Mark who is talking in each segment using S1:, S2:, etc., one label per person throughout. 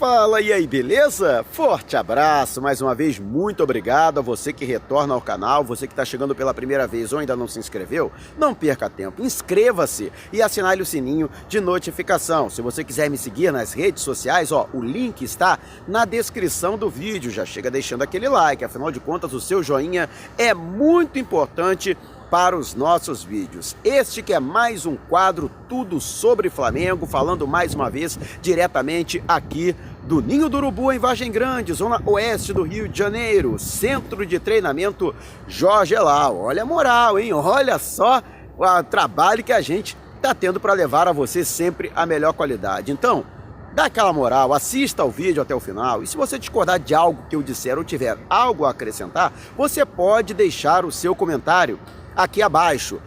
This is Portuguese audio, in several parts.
S1: Fala, e aí, beleza? Forte abraço, mais uma vez, muito obrigado a você que retorna ao canal, você que está chegando pela primeira vez ou ainda não se inscreveu, não perca tempo, inscreva-se e assinale o sininho de notificação. Se você quiser me seguir nas redes sociais, ó, o link está na descrição do vídeo, já chega deixando aquele like, afinal de contas o seu joinha é muito importante para os nossos vídeos. Este que é mais um quadro Tudo sobre Flamengo, falando mais uma vez diretamente aqui do Ninho do Urubu, em Vargem Grande, zona oeste do Rio de Janeiro, centro de treinamento Jorge Elal. Olha a moral, hein? Olha só o trabalho que a gente está tendo para levar a você sempre a melhor qualidade. Então, dá aquela moral, assista ao vídeo até o final, e se você discordar de algo que eu disser ou tiver algo a acrescentar, você pode deixar o seu comentário aqui abaixo.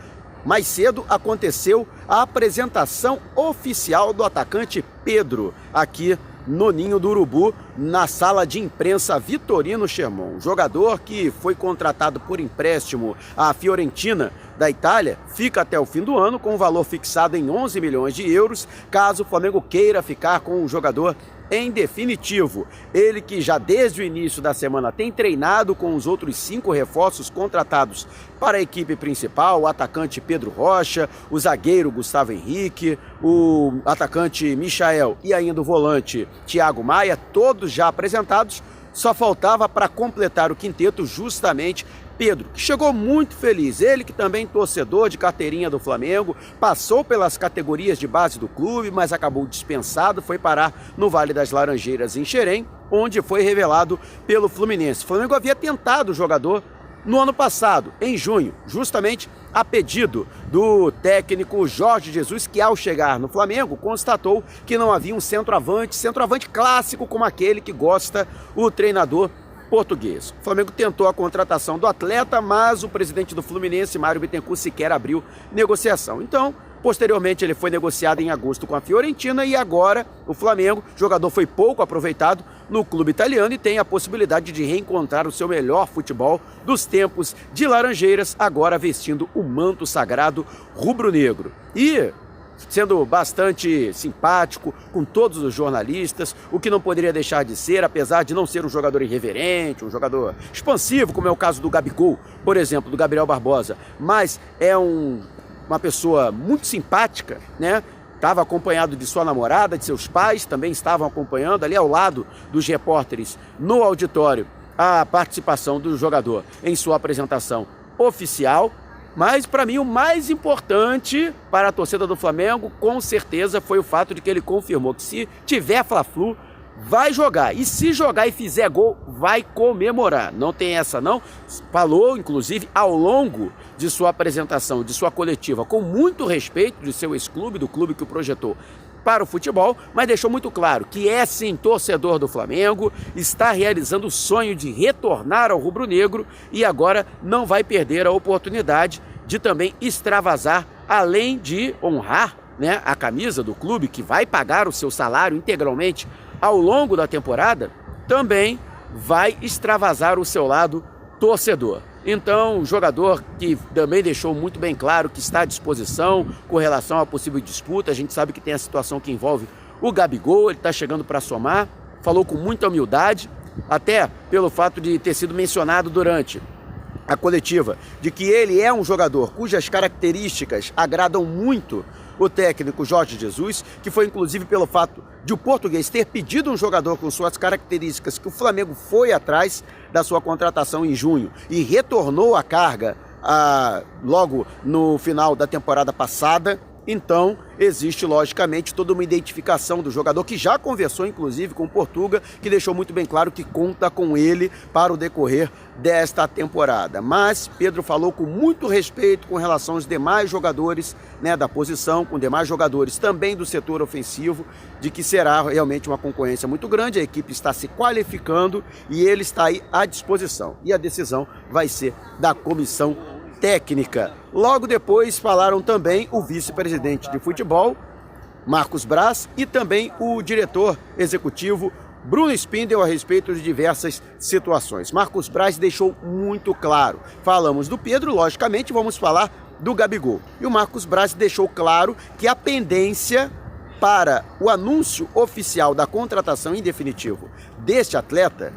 S1: Mais cedo aconteceu a apresentação oficial do atacante Pedro, aqui no Ninho do Urubu, na sala de imprensa Vitorino Sherman. Jogador que foi contratado por empréstimo à Fiorentina da Itália, fica até o fim do ano com um valor fixado em 11 milhões de euros, caso o Flamengo queira ficar com o jogador em definitivo. Ele que já desde o início da semana tem treinado com os outros 5 reforços contratados para a equipe principal, o atacante Pedro Rocha, o zagueiro Gustavo Henrique, o atacante Michael e ainda o volante Thiago Maia, todos já apresentados. Só faltava para completar o quinteto justamente Pedro, que chegou muito feliz, ele que também torcedor de carteirinha do Flamengo, passou pelas categorias de base do clube, mas acabou dispensado, foi parar no Vale das Laranjeiras em Xerém, onde foi revelado pelo Fluminense. O Flamengo havia tentado o jogador no ano passado, em junho, justamente a pedido do técnico Jorge Jesus, que ao chegar no Flamengo constatou que não havia um centroavante clássico como aquele que gosta o treinador português. O Flamengo tentou a contratação do atleta, mas o presidente do Fluminense, Mário Bittencourt, sequer abriu negociação. Então, posteriormente, ele foi negociado em agosto com a Fiorentina e agora o Flamengo, jogador foi pouco aproveitado no clube italiano e tem a possibilidade de reencontrar o seu melhor futebol dos tempos de Laranjeiras, agora vestindo o manto sagrado rubro-negro. E sendo bastante simpático com todos os jornalistas, o que não poderia deixar de ser, apesar de não ser um jogador irreverente, um jogador expansivo, como é o caso do Gabigol, por exemplo, do Gabriel Barbosa, mas é uma pessoa muito simpática, né? Estava acompanhado de sua namorada, de seus pais, também estavam acompanhando ali ao lado dos repórteres no auditório a participação do jogador em sua apresentação oficial. Mas para mim o mais importante para a torcida do Flamengo, com certeza, foi o fato de que ele confirmou que se tiver Fla-Flu, vai jogar. E se jogar e fizer gol, vai comemorar. Não tem essa não. Falou, inclusive, ao longo de sua apresentação, de sua coletiva, com muito respeito de seu ex-clube, do clube que o projetou para o futebol, mas deixou muito claro que é sim torcedor do Flamengo, está realizando o sonho de retornar ao rubro-negro e agora não vai perder a oportunidade de também extravasar, além de honrar, né, a camisa do clube, que vai pagar o seu salário integralmente ao longo da temporada, também vai extravasar o seu lado torcedor. Então, um jogador que também deixou muito bem claro que está à disposição com relação à possível disputa. A gente sabe que tem a situação que envolve o Gabigol, ele está chegando para somar, falou com muita humildade, até pelo fato de ter sido mencionado durante a coletiva, de que ele é um jogador cujas características agradam muito o técnico Jorge Jesus, que foi inclusive pelo fato de o português ter pedido um jogador com suas características, que o Flamengo foi atrás da sua contratação em junho e retornou a carga logo no final da temporada passada. Então, existe logicamente toda uma identificação do jogador, que já conversou inclusive com o Portuga, que deixou muito bem claro que conta com ele para o decorrer desta temporada. Mas Pedro falou com muito respeito com relação aos demais jogadores, né, da posição, com demais jogadores também do setor ofensivo, de que será realmente uma concorrência muito grande, a equipe está se qualificando e ele está aí à disposição. E a decisão vai ser da comissão técnica. Logo depois falaram também o vice-presidente de futebol, Marcos Braz, e também o diretor executivo, Bruno Spindel, a respeito de diversas situações. Marcos Braz deixou muito claro. Falamos do Pedro, logicamente vamos falar do Gabigol. E o Marcos Braz deixou claro que a pendência para o anúncio oficial da contratação em definitivo deste atleta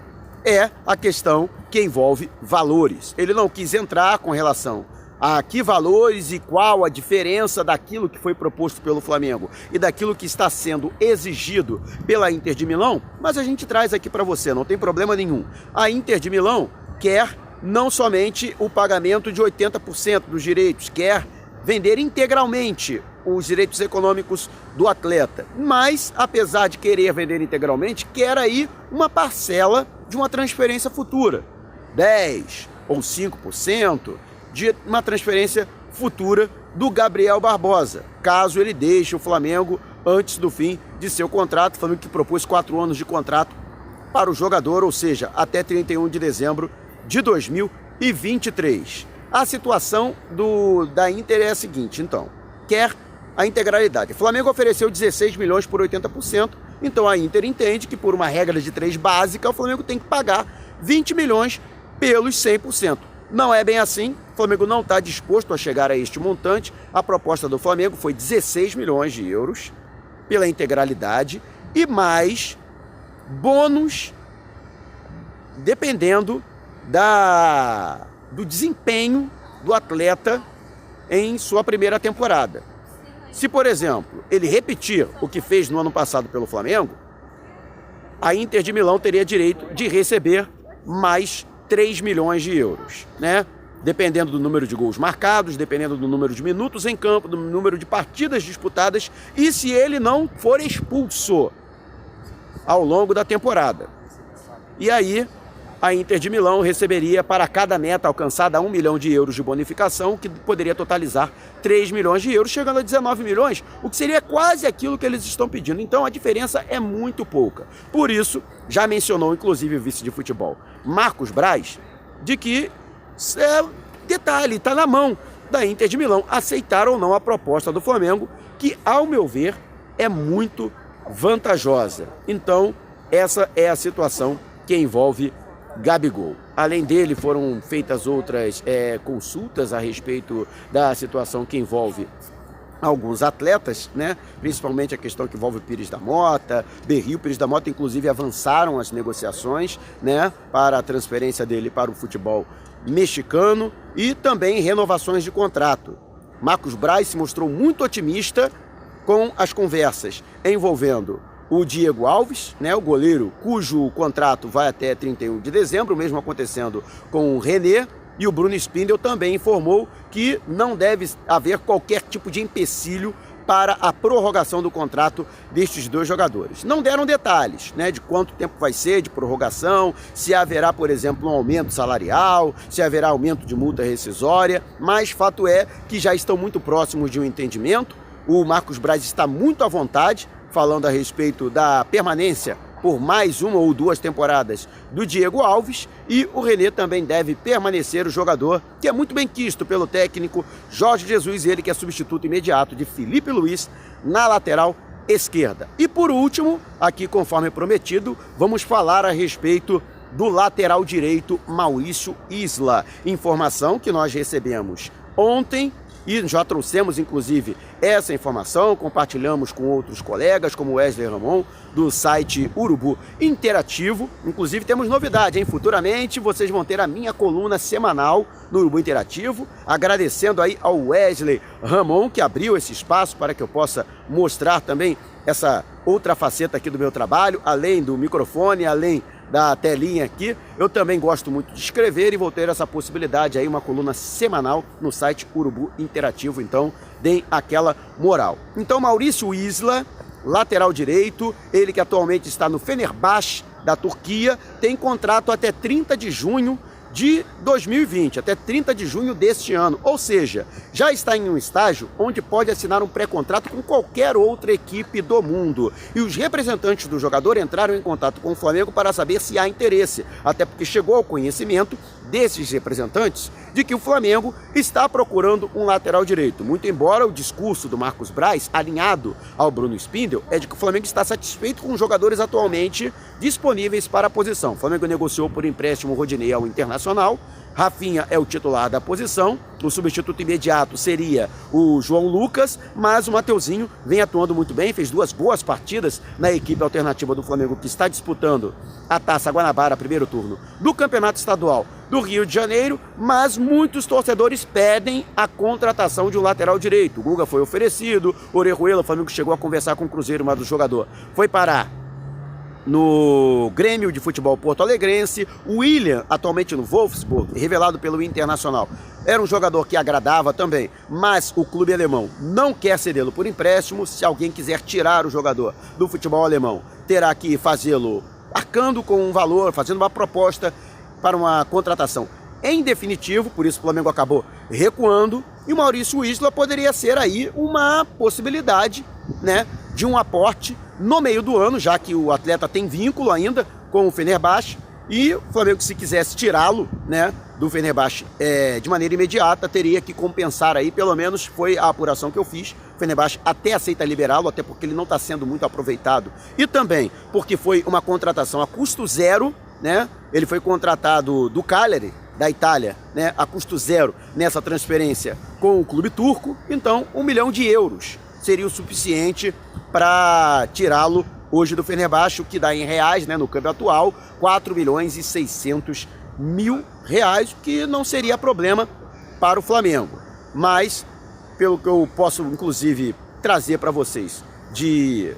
S1: é a questão que envolve valores. Ele não quis entrar com relação a que valores e qual a diferença daquilo que foi proposto pelo Flamengo e daquilo que está sendo exigido pela Inter de Milão, mas a gente traz aqui para você, não tem problema nenhum. A Inter de Milão quer não somente o pagamento de 80% dos direitos, quer vender integralmente os direitos econômicos do atleta, mas apesar de querer vender integralmente, quer aí uma parcela de uma transferência futura, 10 ou 5%, de uma transferência futura do Gabriel Barbosa, caso ele deixe o Flamengo antes do fim de seu contrato. O Flamengo que propôs 4 anos de contrato para o jogador, ou seja, até 31 de dezembro de 2023. A situação da Inter é a seguinte, então, quer a integralidade. O Flamengo ofereceu 16 milhões por 80%, então a Inter entende que por uma regra de 3 básica, o Flamengo tem que pagar 20 milhões pelos 100%. Não é bem assim, o Flamengo não está disposto a chegar a este montante. A proposta do Flamengo foi 16 milhões de euros pela integralidade e mais bônus dependendo do desempenho do atleta em sua primeira temporada. Se, por exemplo, ele repetir o que fez no ano passado pelo Flamengo, a Inter de Milão teria direito de receber mais 3 milhões de euros, né? Dependendo do número de gols marcados, dependendo do número de minutos em campo, do número de partidas disputadas e se ele não for expulso ao longo da temporada. E aí, a Inter de Milão receberia para cada meta alcançada 1 milhão de euros de bonificação, que poderia totalizar 3 milhões de euros, chegando a 19 milhões, o que seria quase aquilo que eles estão pedindo. Então a diferença é muito pouca. Por isso, já mencionou inclusive o vice de futebol, Marcos Braz, de que, detalhe, está na mão da Inter de Milão aceitar ou não a proposta do Flamengo, que, ao meu ver, é muito vantajosa. Então, essa é a situação que envolve Gabigol. Além dele, foram feitas outras consultas a respeito da situação que envolve alguns atletas, né? Principalmente a questão que envolve o Pires da Mota, Berrio. Pires da Mota, inclusive, avançaram as negociações, né, para a transferência dele para o futebol mexicano e também renovações de contrato. Marcos Braz se mostrou muito otimista com as conversas envolvendo o Diego Alves, né, o goleiro cujo contrato vai até 31 de dezembro, o mesmo acontecendo com o René, e o Bruno Spindel também informou que não deve haver qualquer tipo de empecilho para a prorrogação do contrato destes dois jogadores. Não deram detalhes, né, de quanto tempo vai ser de prorrogação, se haverá, por exemplo, um aumento salarial, se haverá aumento de multa rescisória, mas fato é que já estão muito próximos de um entendimento. O Marcos Braz está muito à vontade, falando a respeito da permanência por mais 1 ou 2 temporadas do Diego Alves, e o René também deve permanecer, o jogador que é muito bem quisto pelo técnico Jorge Jesus, ele que é substituto imediato de Felipe Luiz na lateral esquerda. E por último, aqui conforme prometido, vamos falar a respeito do lateral direito Maurício Isla, informação que nós recebemos ontem, e já trouxemos, inclusive, essa informação, compartilhamos com outros colegas, como Wesley Ramon, do site Urubu Interativo. Inclusive, temos novidade, hein? Futuramente, vocês vão ter a minha coluna semanal no Urubu Interativo. Agradecendo aí ao Wesley Ramon, que abriu esse espaço para que eu possa mostrar também essa outra faceta aqui do meu trabalho, além do microfone, além da telinha aqui. Eu também gosto muito de escrever e vou ter essa possibilidade aí, uma coluna semanal no site Urubu Interativo, então deem aquela moral. Então Maurício Isla, lateral direito, ele que atualmente está no Fenerbahçe da Turquia, tem contrato até 30 de junho de 2020, até 30 de junho deste ano, ou seja, já está em um estágio onde pode assinar um pré-contrato com qualquer outra equipe do mundo. E os representantes do jogador entraram em contato com o Flamengo para saber se há interesse, até porque chegou ao conhecimento desses representantes de que o Flamengo está procurando um lateral direito. Muito embora o discurso do Marcos Braz, alinhado ao Bruno Spindel, é de que o Flamengo está satisfeito com os jogadores atualmente disponíveis para a posição. O Flamengo negociou por empréstimo o Rodinei ao Internacional. Rafinha é o titular da posição, o substituto imediato seria o João Lucas, mas o Mateuzinho vem atuando muito bem, fez 2 boas partidas na equipe alternativa do Flamengo, que está disputando a Taça Guanabara, primeiro turno, do Campeonato Estadual do Rio de Janeiro, mas muitos torcedores pedem a contratação de um lateral direito. O Guga foi oferecido, Orejuela, o Flamengo chegou a conversar com o Cruzeiro, mas o jogador foi parar no Grêmio de Futebol Porto Alegrense. O William, atualmente no Wolfsburg, revelado pelo Internacional, era um jogador que agradava também, mas o clube alemão não quer cedê-lo por empréstimo. Se alguém quiser tirar o jogador do futebol alemão, terá que fazê-lo arcando com um valor, fazendo uma proposta para uma contratação em definitivo. Por isso o Flamengo acabou recuando, e o Maurício Isla poderia ser aí uma possibilidade, né, de um aporte no meio do ano, já que o atleta tem vínculo ainda com o Fenerbahçe, e o Flamengo, se quisesse tirá-lo, né, do Fenerbahçe de maneira imediata, teria que compensar aí, pelo menos foi a apuração que eu fiz. O Fenerbahçe até aceita liberá-lo, até porque ele não está sendo muito aproveitado, e também porque foi uma contratação a custo zero, né? Ele foi contratado do Cagliari, da Itália, né, a custo zero nessa transferência com o clube turco. Então 1 milhão de euros seria o suficiente para tirá-lo hoje do Fenerbahçe, o que dá em reais, né, no câmbio atual, 4 milhões e 600 mil reais, o que não seria problema para o Flamengo. Mas, pelo que eu posso inclusive trazer para vocês de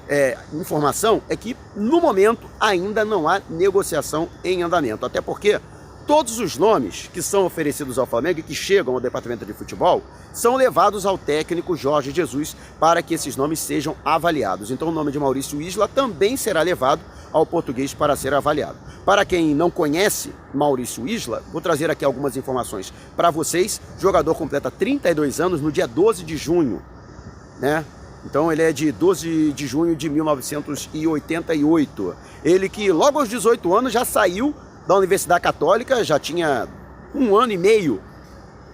S1: informação, é que no momento ainda não há negociação em andamento, até porque todos os nomes que são oferecidos ao Flamengo e que chegam ao departamento de futebol são levados ao técnico Jorge Jesus para que esses nomes sejam avaliados. Então o nome de Maurício Isla também será levado ao português para ser avaliado. Para quem não conhece Maurício Isla, vou trazer aqui algumas informações para vocês. O jogador completa 32 anos no dia 12 de junho, né? Então ele é de 12 de junho de 1988. Ele que logo aos 18 anos já saiu da Universidade Católica, já tinha 1 ano e meio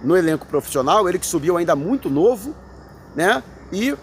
S1: no elenco profissional. Ele que subiu ainda muito novo, né? E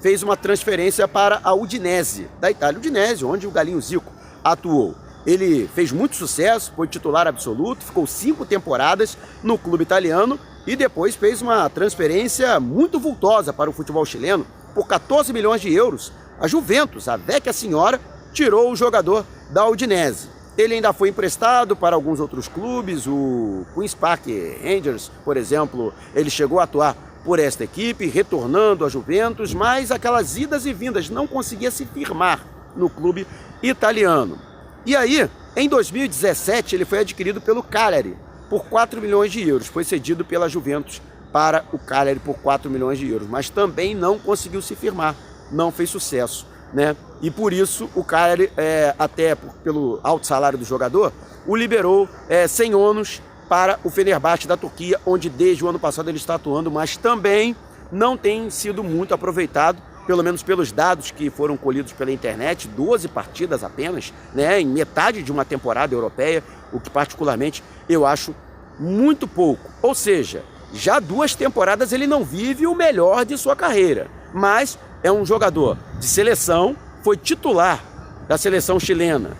S1: fez uma transferência para a Udinese, da Itália. Udinese, onde o Galinho Zico atuou. Ele fez muito sucesso, foi titular absoluto, ficou 5 temporadas no clube italiano e depois fez uma transferência muito vultosa para o futebol chileno. Por 14 milhões de euros, a Juventus, a Vecchia Senhora, tirou o jogador da Udinese. Ele ainda foi emprestado para alguns outros clubes, o Queen's Park Rangers, por exemplo. Ele chegou a atuar por esta equipe, retornando à Juventus, mas aquelas idas e vindas, não conseguia se firmar no clube italiano. E aí, em 2017, ele foi adquirido pelo Cagliari por 4 milhões de euros. Foi cedido pela Juventus para o Cagliari por 4 milhões de euros, mas também não conseguiu se firmar, não fez sucesso, né? E por isso o Cagliari, até pelo alto salário do jogador, o liberou sem ônus para o Fenerbahçe da Turquia, onde desde o ano passado ele está atuando, mas também não tem sido muito aproveitado, pelo menos pelos dados que foram colhidos pela internet. 12 partidas apenas, né, em metade de uma temporada europeia, o que particularmente eu acho muito pouco. Ou seja, já 2 temporadas ele não vive o melhor de sua carreira, mas é um jogador de seleção, foi titular da seleção chilena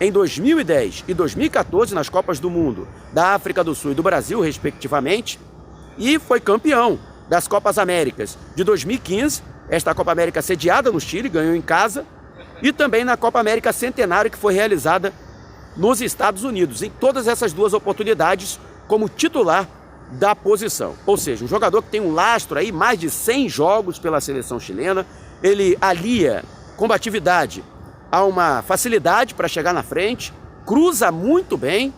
S1: em 2010 e 2014 nas Copas do Mundo da África do Sul e do Brasil, respectivamente, e foi campeão das Copas Américas de 2015, esta Copa América sediada no Chile, ganhou em casa, e também na Copa América Centenário, que foi realizada nos Estados Unidos, em todas essas 2 oportunidades como titular da posição. Ou seja, um jogador que tem um lastro aí, mais de 100 jogos pela seleção chilena. Ele alia combatividade a uma facilidade para chegar na frente, cruza muito bem,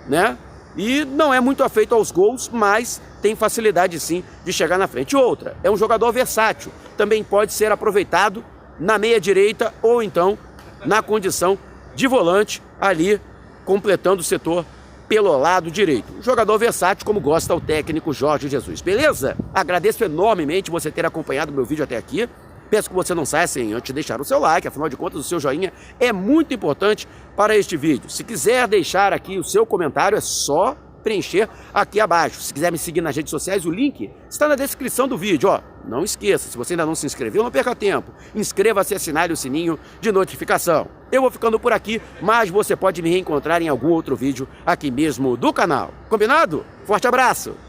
S1: né? E não é muito afeito aos gols, mas tem facilidade sim de chegar na frente. Outra, é um jogador versátil, também pode ser aproveitado na meia direita ou então na condição de volante, ali completando o setor pelo lado direito. Um jogador versátil, como gosta o técnico Jorge Jesus. Beleza? Agradeço enormemente você ter acompanhado o meu vídeo até aqui. Peço que você não saia sem antes deixar o seu like, afinal de contas o seu joinha é muito importante para este vídeo. Se quiser deixar aqui o seu comentário, é só preencher aqui abaixo. Se quiser me seguir nas redes sociais, o link está na descrição do vídeo, ó. Não esqueça, se você ainda não se inscreveu, não perca tempo. Inscreva-se e assinale o sininho de notificação. Eu vou ficando por aqui, mas você pode me reencontrar em algum outro vídeo aqui mesmo do canal. Combinado? Forte abraço!